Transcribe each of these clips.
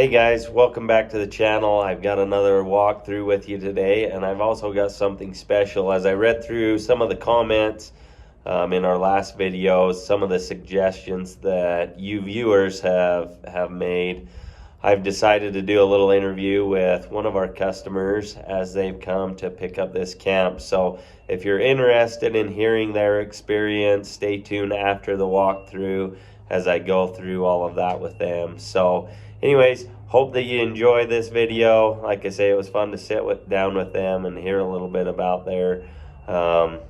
Hey guys, welcome back to the channel. I've got another walkthrough with you today, and I've also got something special. As I read through some of the comments in our last videos, some of the suggestions that you viewers have made, I've decided to do a little interview with one of our customers as they've come to pick up this camp. So if you're interested in hearing their experience, stay tuned after the walkthrough as I go through all of that with them. So anyways, hope that you enjoy this video. Like I say, it was fun to sit down with them and hear a little bit about their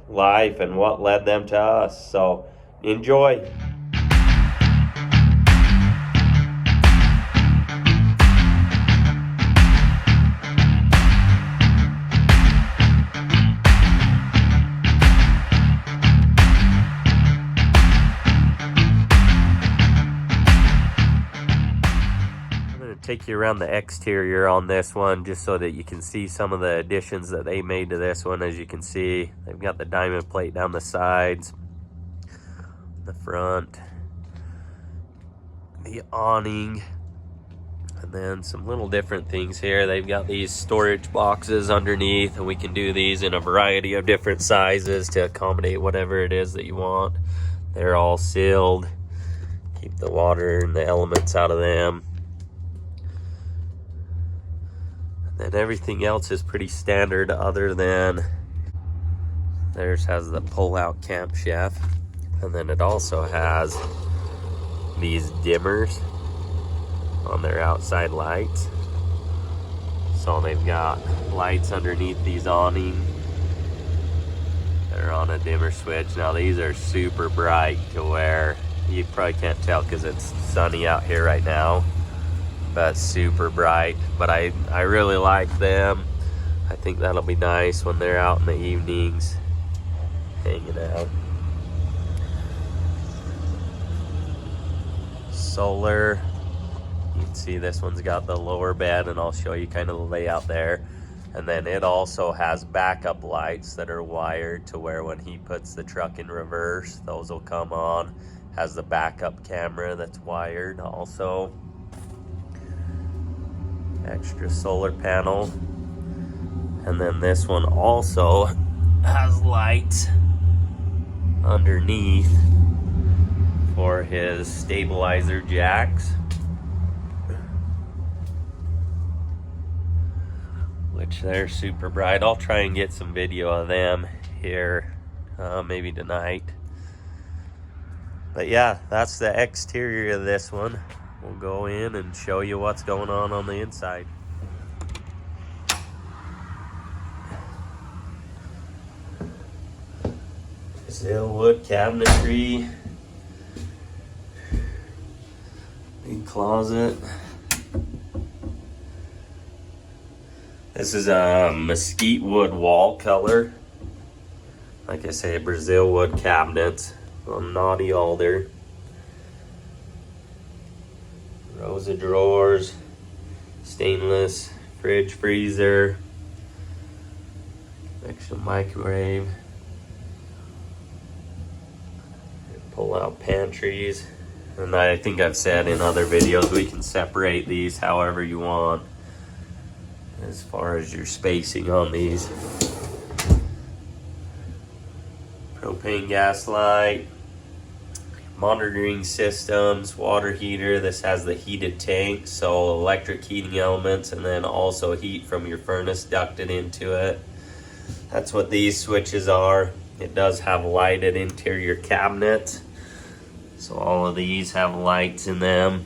life and what led them to us. So enjoy. Take you around the exterior on this one just so that you can see some of the additions that they made to this one. As you can see, they've got the diamond plate down the sides, the front, the awning, and then some little different things here. They've got these storage boxes underneath, and we can do these in a variety of different sizes to accommodate whatever it is that you want. They're all sealed, keep the water and the elements out of them. And everything else is pretty standard, other than theirs has the pull-out camp chef, and then it also has these dimmers on their outside lights. So they've got lights underneath these awning. They're on a dimmer switch. Now these are super bright to where you probably can't tell because it's sunny out here right now, but super bright. But I really like them. I think that'll be nice when they're out in the evenings hanging out. Solar, you can see this one's got the lower bed, and I'll show you kind of the layout there. And then it also has backup lights that are wired to where when he puts the truck in reverse, those will come on. Has the backup camera that's wired also. Extra solar panel. And then this one also has lights underneath for his stabilizer jacks, which they're super bright. I'll try and get some video of them here maybe tonight. But yeah, that's the exterior of this one. We'll go in and show you what's going on the inside. Brazil wood cabinetry. Big closet. This is a mesquite wood wall color. Like I say, Brazil wood cabinets on knotty alder. Rows of drawers, stainless fridge, freezer, extra microwave, pull out pantries. And I think I've said in other videos, we can separate these however you want as far as your spacing on these. Propane gas light, monitoring systems, water heater. This has the heated tank, so electric heating elements, and then also heat from your furnace ducted into it. That's what these switches are. It does have lighted interior cabinets, so all of these have lights in them.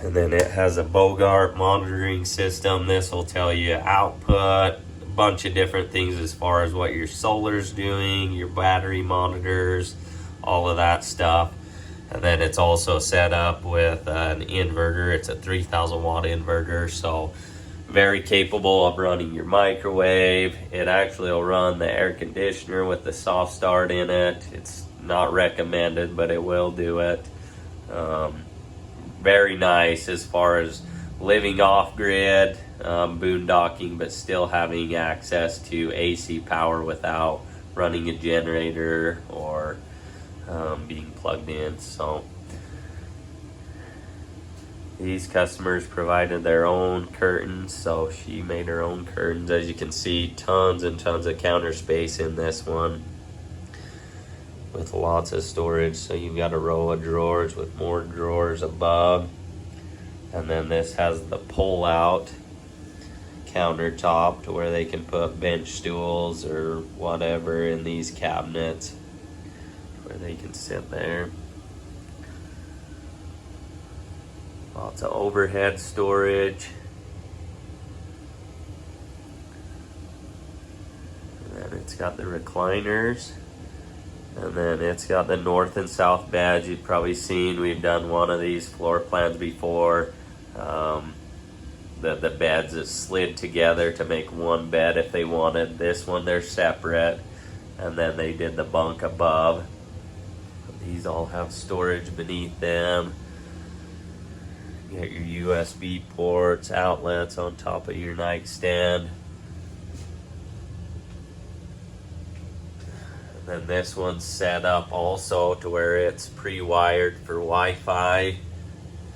And then it has a Bogart monitoring system. This will tell you output, bunch of different things as far as what your solar's doing, your battery monitors, all of that stuff. And then it's also set up with an inverter. It's a 3,000 watt inverter, so very capable of running your microwave. It actually will run the air conditioner with the soft start in it. It's not recommended, but it will do it. Very nice as far as living off grid, boondocking, but still having access to AC power without running a generator or being plugged in. So these customers provided their own curtains, so she made her own curtains. As you can see, tons and tons of counter space in this one with lots of storage. So you've got a row of drawers with more drawers above, and then this has the pull out countertop to where they can put bench stools or whatever in these cabinets where they can sit there. Lots of overhead storage. And then it's got the recliners. And then it's got the north and south beds. You've probably seen, we've done one of these floor plans before. The beds is slid together to make one bed if they wanted. This one, they're separate. And then they did the bunk above. These all have storage beneath them. You got your USB ports, outlets on top of your nightstand. And then this one's set up also to where it's pre-wired for Wi-Fi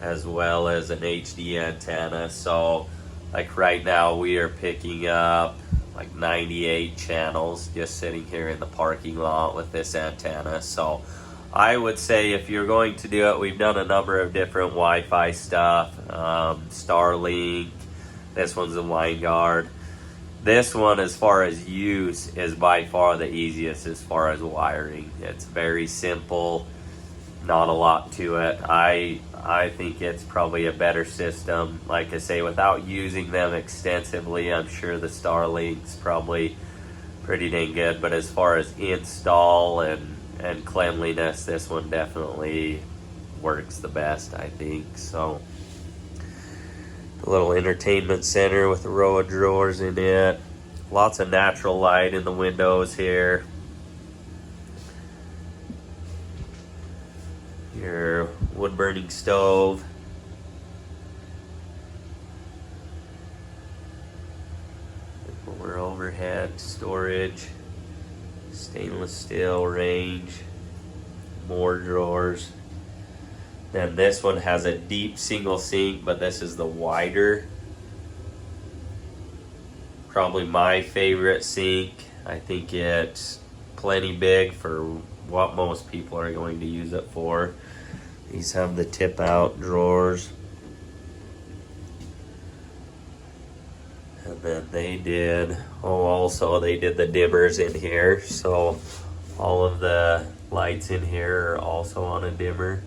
as well as an HD antenna. So like right now we are picking up like 98 channels just sitting here in the parking lot with this antenna. So I would say if you're going to do it, we've done a number of different Wi-Fi stuff, Starlink, this one's a line guard. This one, as far as use, is by far the easiest as far as wiring. It's very simple, not a lot to it. I think it's probably a better system. Like I say, without using them extensively, I'm sure the Starlink's probably pretty dang good. But as far as install and cleanliness, this one definitely works the best, I think. So a little entertainment center with a row of drawers in it. Lots of natural light in the windows here. Your wood burning stove. More overhead storage. Stainless steel range. More drawers. Then this one has a deep single sink, but this is the wider. Probably my favorite sink. I think it's plenty big for what most people are going to use it for. These have the tip out drawers. And then they did, also they did the dimmers in here. So all of the lights in here are also on a dimmer.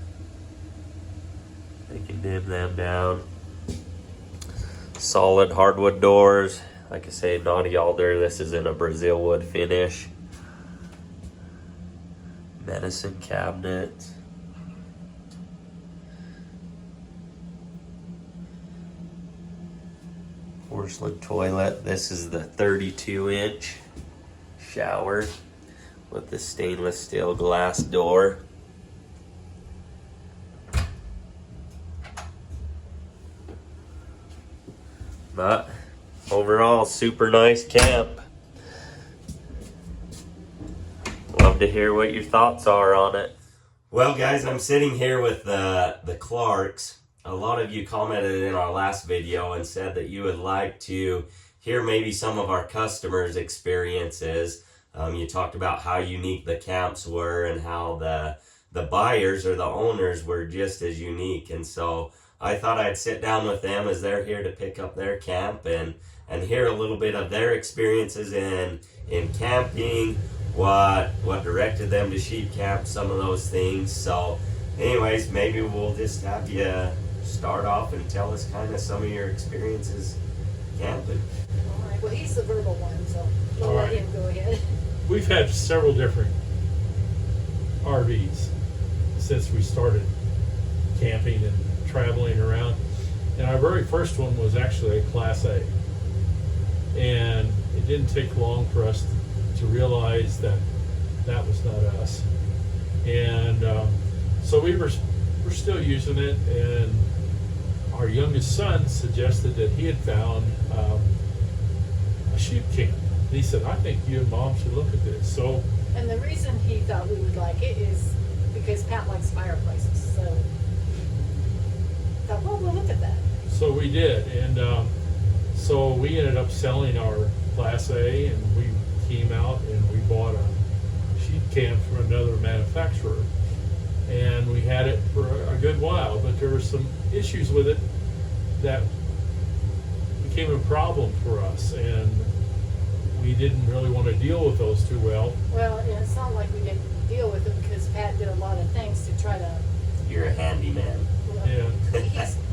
They can dim them down. Solid hardwood doors. Like I say, naughty alder. This is in a Brazil wood finish. Medicine cabinet. Porcelain toilet. This is the 32-inch shower with the stainless steel glass door. But overall, super nice camp. Love to hear what your thoughts are on it. Well, guys, I'm sitting here with the Clarks. A lot of you commented in our last video and said that you would like to hear maybe some of our customers' experiences. You talked about how unique the camps were and how the buyers or the owners were just as unique. And so I thought I'd sit down with them as they're here to pick up their camp and hear a little bit of their experiences in camping, what directed them to sheep camp, some of those things. So anyways, maybe we'll just have you start off and tell us kind of some of your experiences camping. All right, well, he's the verbal one, so we'll let him go ahead. We've had several different RVs since we started camping and traveling around. And our very first one was actually a Class A. And it didn't take long for us to realize that that was not us. And so we're still using it, and our youngest son suggested that he had found a sheep camp. And he said, I think you and Mom should look at this. So, And the reason he thought we would like it is because because Pat likes fireplaces, so thought, well, we'll look at that. So we did, and so we ended up selling our Class A, and we came out and we bought a sheep camp from another manufacturer, and we had it for a good while, but there were some issues with it that became a problem for us, and we didn't really want to deal with those too well. Well, and it's not like we didn't deal with it because Pat did a lot of things to try to. You're a handyman. Well, Yeah.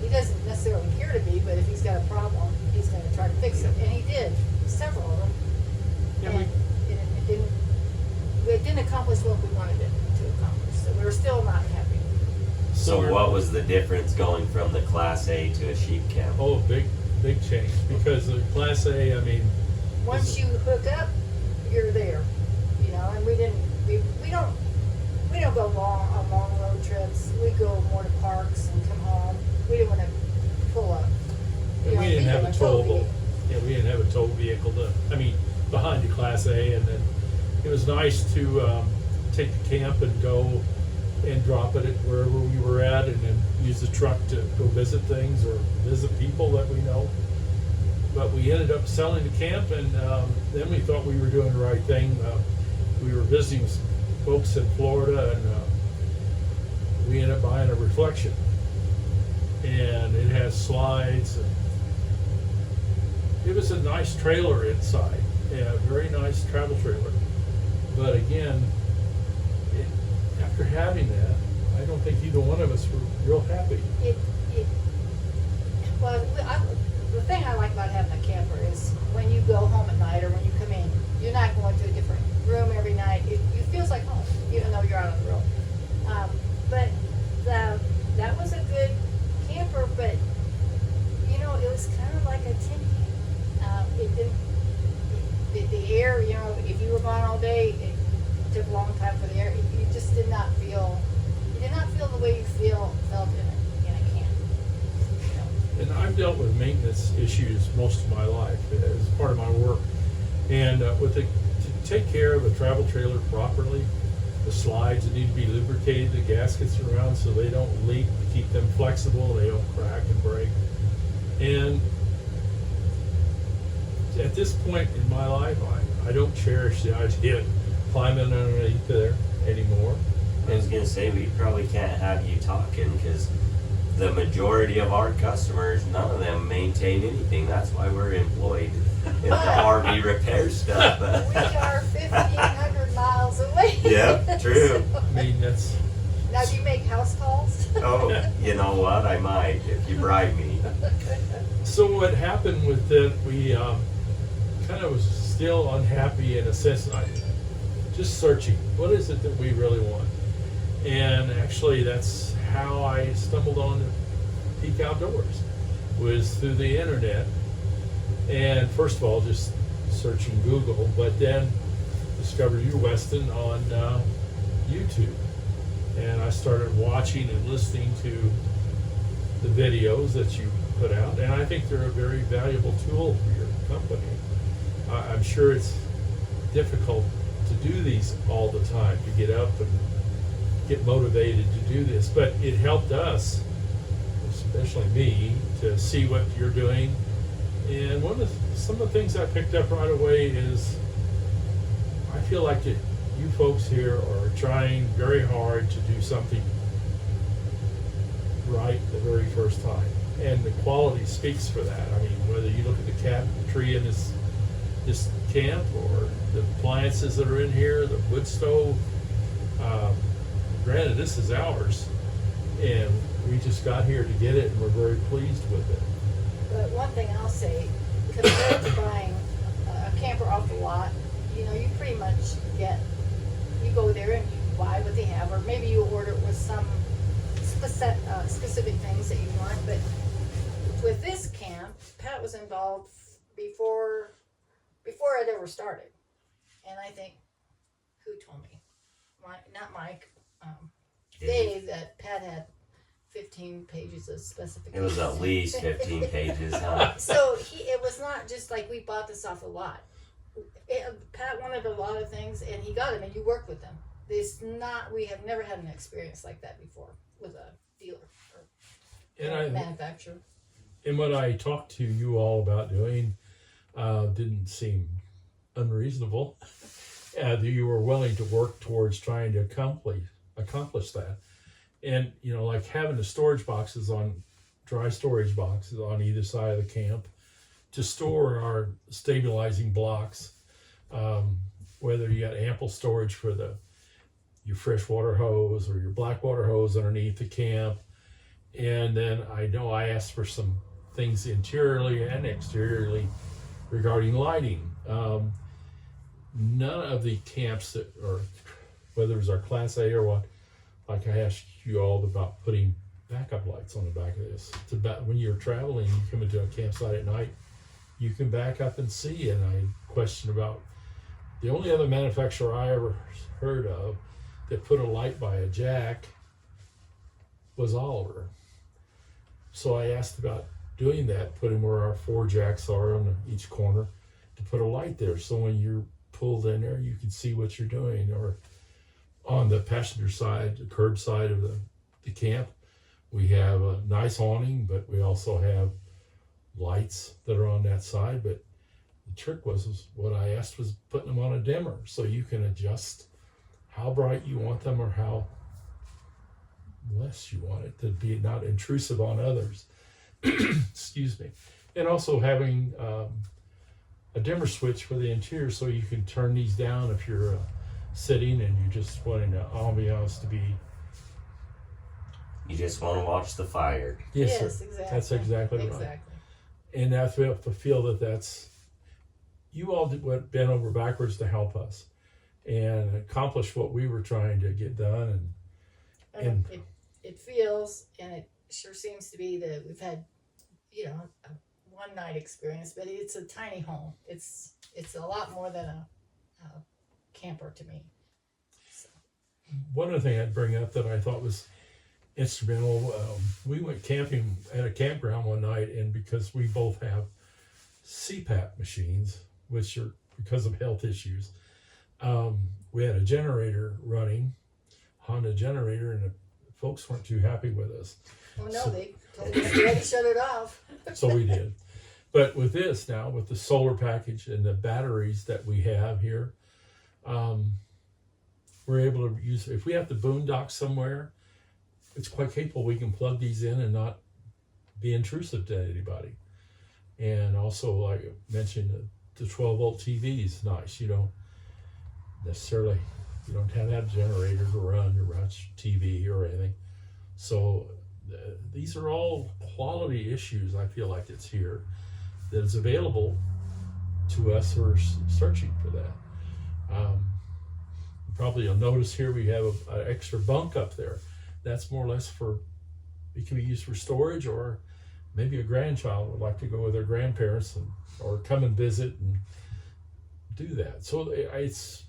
he doesn't necessarily care to be, but if he's got a problem, he's going to try to fix it, and he did several of them. Yeah, And it didn't accomplish what we wanted it to accomplish, so we were still not happy. So what was the difference going from the Class A to a sheep camp? Oh, big change, because the Class A, I mean, Once you hook up, you're there, you know. And we don't go on long road trips. We go more to parks and come home. We didn't want to pull up. we didn't have a tow towable. Yeah, we didn't have a tow vehicle behind the Class A, and then it was nice to take the camp and go and drop it at wherever we were at, and then use the truck to go visit things or visit people that we know. But we ended up selling the camp, and then we thought we were doing the right thing. We were visiting some folks in Florida, and we ended up buying a Reflection, and it has slides, and it was a nice trailer inside, yeah, a very nice travel trailer. But again, after having that, I don't think either one of us were real happy. The thing I like about having a camper is when you go home at night or when you come in, you're not going to a different room every night. It feels like home, even though you're out on the road. But that was a good camper, but you know, it was kind of like a tin can. It didn't, the air, you know, if you were gone all day, it took a long time for the air. You just did not feel the way you felt in a camp. You know? And I've dealt with maintenance issues most of my life as part of my work. And to take care of a travel trailer properly, the slides need to be lubricated, the gaskets around so they don't leak, keep them flexible, they don't crack and break. And at this point in my life, I don't cherish the idea of climbing underneath there anymore. I was going to say, we probably can't have you talking because the majority of our customers, none of them maintain anything. That's why we're employed in the RV repair stuff. We are 1,500 miles away. Yep, true. So, I mean, that's... now, do you make house calls? Oh, you know what? I might if you bribe me. So what happened with it, we kind of was still unhappy in a sense, just searching. What is it that we really want? And actually, that's how I stumbled on Peak Outdoors, was through the internet. And first of all, just searching Google, but then discovered you, Weston, on YouTube. And I started watching and listening to the videos that you put out, and I think they're a very valuable tool for your company. I'm sure it's difficult to do these all the time, to get up and get motivated to do this, but it helped us, especially me, to see what you're doing. And some of the things I picked up right away is I feel like that you folks here are trying very hard to do something right the very first time, and the quality speaks for that. I mean, whether you look at the tree in this camp, or the appliances that are in here, the wood stove. Granted, this is ours, and we just got here to get it, and we're very pleased with it. But one thing I'll say, compared to buying a camper off the lot, you know, you pretty much you go there and you buy what they have, or maybe you order it with some specific things that you want. But with this camp, Pat was involved before it ever started. And I think, who told me? Not Mike. Dave, that Pat had 15 pages of specifications. It was at least 15 pages, huh? So it was not just like we bought this off the lot. Pat wanted a lot of things, and he got them, and you worked with them. it's not. We have never had an experience like that before with a dealer or And manufacturer. and what I talked to you all about doing didn't seem unreasonable. That you were willing to work towards trying to accomplish that. And like having the storage boxes dry storage boxes on either side of the camp to store our stabilizing blocks, whether you got ample storage for your freshwater hose or your blackwater hose underneath the camp. And then I know I asked for some things interiorly and exteriorly regarding lighting. None of the camps whether it was our Class A or what, like I asked you all about putting backup lights on the back of this. When you're traveling, you come into a campsite at night, you can back up and see. And I questioned about the only other manufacturer I ever heard of that put a light by a jack was Oliver. So I asked about doing that, putting where our 4 jacks are on each corner to put a light there. So when you're pulled in there, you can see what you're doing. Or on the passenger side, the curb side of the camp, we have a nice awning, but we also have lights that are on that side. But the trick was what I asked was putting them on a dimmer so you can adjust how bright you want them or how less you want it to be, not intrusive on others. Excuse me. And also having a dimmer switch for the interior so you can turn these down if you're sitting and you're just wanting the ambiance to be. You just want to watch the fire. Yes, sir. Exactly. That's exactly right. Exactly. And I feel that's you all bent over backwards to help us and accomplish what we were trying to get done. And it feels, and it sure seems to be that we've had, a one night experience, but it's a tiny home. It's a lot more than a camper to me. So. One other thing I'd bring up that I thought was instrumental, we went camping at a campground one night, and because we both have CPAP machines, which are because of health issues, we had a generator running, Honda generator, and the folks weren't too happy with us. Oh no, they told us we had to shut it off. So we did. But with this now, with the solar package and the batteries that we have here, we're able to use, if we have to boondock somewhere, it's quite capable. We can plug these in and not be intrusive to anybody. And also, like I mentioned, the 12-volt TV is nice. You don't have that generator to run or watch TV or anything. So these are all quality issues. I feel like it's here that is available to us who are searching for that. Probably you'll notice here we have an extra bunk up there. That's more or less it can be used for storage, or maybe a grandchild would like to go with their grandparents or come and visit and do that. So it's,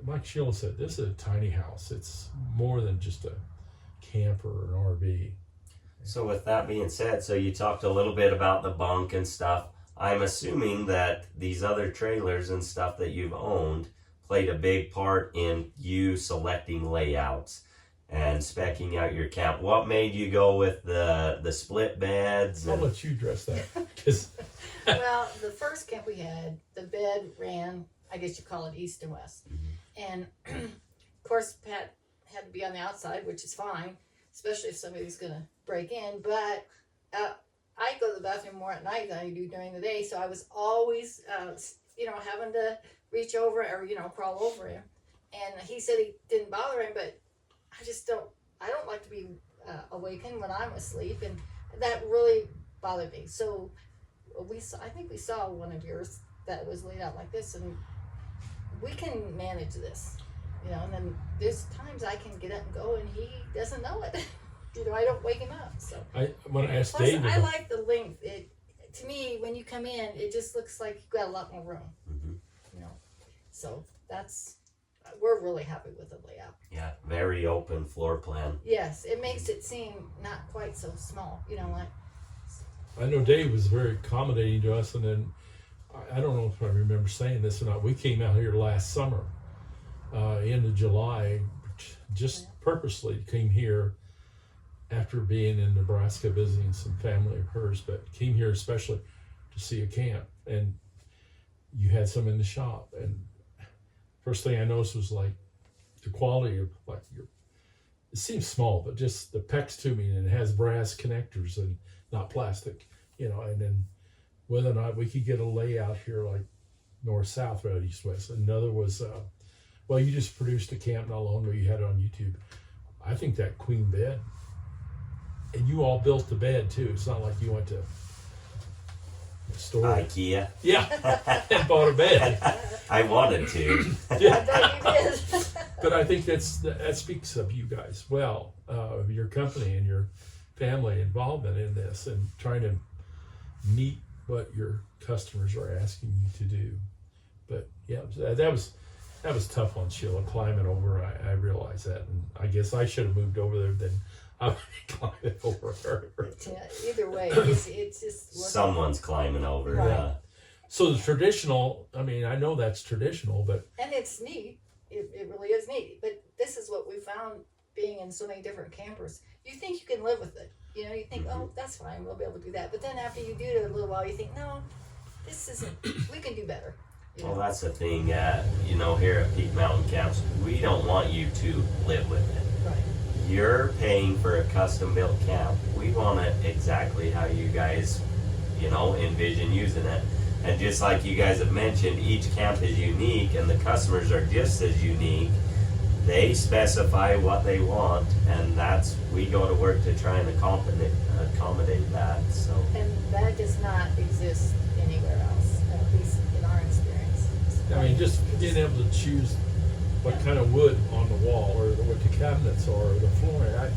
like Sheila said, this is a tiny house. It's more than just a camper or an RV. So with that being said, so you talked a little bit about the bunk and stuff. I'm assuming that these other trailers and stuff that you've owned played a big part in you selecting layouts and speccing out your camp. What made you go with the split beds? I'll let you address that. Well, the first camp we had, the bed ran, I guess you call it east and west. And of course, Pat had to be on the outside, which is fine, especially if somebody's going to break in. But I go to the bathroom more at night than I do during the day. So I was always, having to reach over or, crawl over him. And he said he didn't bother him, but I don't like to be awakened when I'm asleep. And that really bothered me. So I think we saw one of yours that was laid out like this, and we can manage this, and then there's times I can get up and go and he doesn't know it. I don't wake him up. So when I asked plus, David, I like the length. To me, when you come in, it just looks like you've got a lot more room. So we're really happy with the layout. Yeah, very open floor plan. Yes, it makes it seem not quite so small. I know Dave was very accommodating to us, and then I don't know if I remember saying this or not. We came out here last summer, end of July, just purposely came here after being in Nebraska visiting some family of hers, but came here especially to see a camp. And you had some in the shop, and first thing I noticed was like the quality of like your, it seems small, but just the PEX tubing, and it has brass connectors and not plastic, you know, and then whether or not we could get a layout here like north, south, right, east, west. Another was, well, you just produced a camp not long ago, you had it on YouTube. I think that queen bed, and you all built the bed too. It's not like you went to a store. IKEA. Yeah, and bought a bed. I wanted to. I bet you did. But I think that speaks of you guys well, of your company and your family involvement in this, and trying to meet what your customers are asking you to do. But yeah, that was tough on Sheila climbing over. I realize that, and I guess I should have moved over there then. I would climbing over her. Yeah, either way, it's just Someone's climbing over. Right. So the traditional, I mean, I know that's traditional, but and it's neat. It really is neat. But this is what we found being in so many different campers. You think you can live with it. You know, you think, oh, that's fine, we'll be able to do that. But then after you do it a little while, you think, no, this isn't, we can do better. You know? Well, that's the thing, you know, here at Peak Mountain Camps, we don't want you to live with it. Right. You're paying for a custom built camp. We want it exactly how you guys, you know, envision using it. And just like you guys have mentioned, each camp is unique and the customers are just as unique. They specify what they want, and we go to work to try and accommodate that. So. And that does not exist anywhere else, at least in our experience. I mean, just being able to choose what kind of wood on the wall, or what the cabinets are, or the flooring,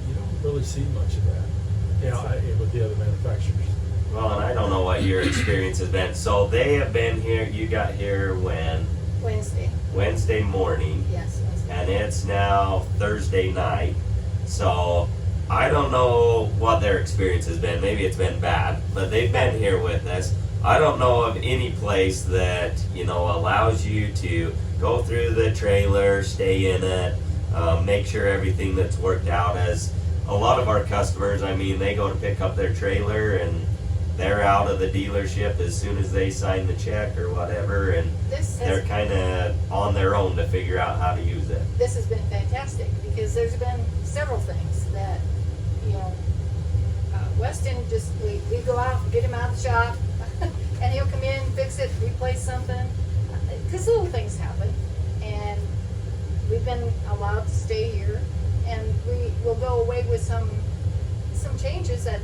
you don't really see much of that. You know, with the other manufacturers. Well, and I don't know what your experience has been. So they have been here. You got here when? Wednesday. Wednesday morning. Yes, Wednesday. And it's now Thursday night. So I don't know what their experience has been. Maybe it's been bad, but they've been here with us. I don't know of any place that, you know, allows you to go through the trailer, stay in it, make sure everything that's worked out. As a lot of our customers, I mean, they go to pick up their trailer and they're out of the dealership as soon as they sign the check or whatever, and they're kind of on their own to figure out how to use it. This has been fantastic because there's been several things that, you know, Weston just, we go out, get him out of the shop, and he'll come in, fix it, replace something, because little things happen, and we've been allowed to stay here, and we will go away with some changes that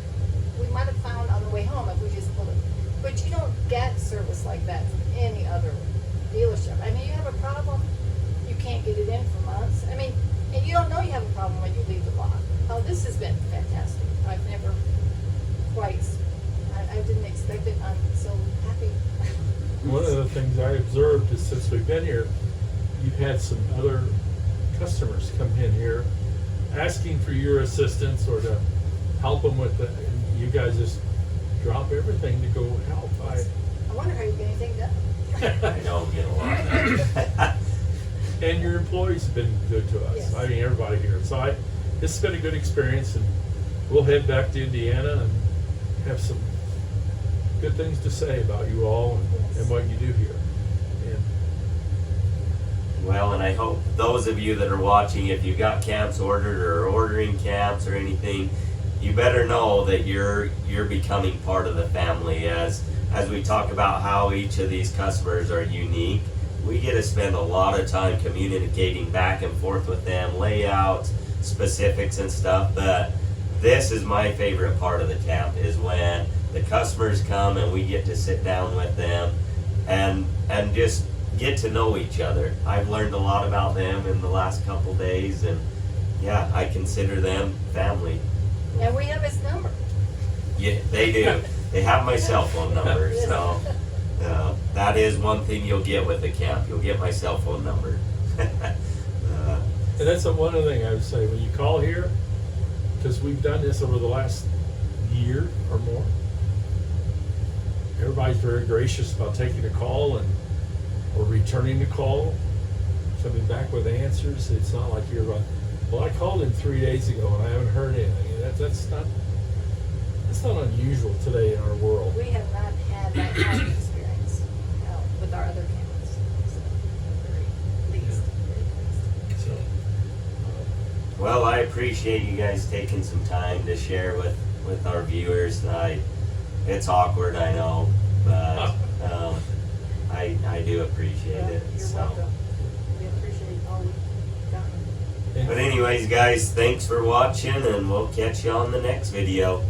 we might have found on the way home if we just pulled it. But you don't get service like that from any other dealership. I mean, you have a problem, you can't get it in for months. I mean, and you don't know you have a problem when you leave the lot. Oh, this has been fantastic. I've never quite, I didn't expect it. I'm so happy. One of the things I observed is since we've been here, you've had some other customers come in here asking for your assistance or to help them with it. You guys just drop everything to go help. I wonder how you get anything done. I don't get a lot done. And your employees have been good to us. Yes. I mean, everybody here. So this has been a good experience, and we'll head back to Indiana and have some good things to say about you all and what you do here. And well, and I hope those of you that are watching, if you've got camps ordered or ordering camps or anything, you better know that you're becoming part of the family. As we talk about how each of these customers are unique, we get to spend a lot of time communicating back and forth with them, layouts, specifics and stuff. But this is my favorite part of the camp, is when the customers come and we get to sit down with them and just get to know each other. I've learned a lot about them in the last couple days, and yeah, I consider them family. And we have his number. Yeah, they do. They have my cell phone number, so that is one thing you'll get with the camp. You'll get my cell phone number. And that's one other thing I would say, when you call here, because we've done this over the last year or more, everybody's very gracious about taking a call or returning the call. coming back with answers. It's not like you're like, well, I called him 3 days ago and I haven't heard anything. That's not unusual today in our world. We have not had that kind of experience with our other cameras. So very pleased. Very pleased. So, Well, I appreciate you guys taking some time to share with our viewers. It's awkward, I know, but I do appreciate Well, it. you're So. welcome. We appreciate all we've gotten. But anyways, guys, thanks for watching, and we'll catch you on the next video.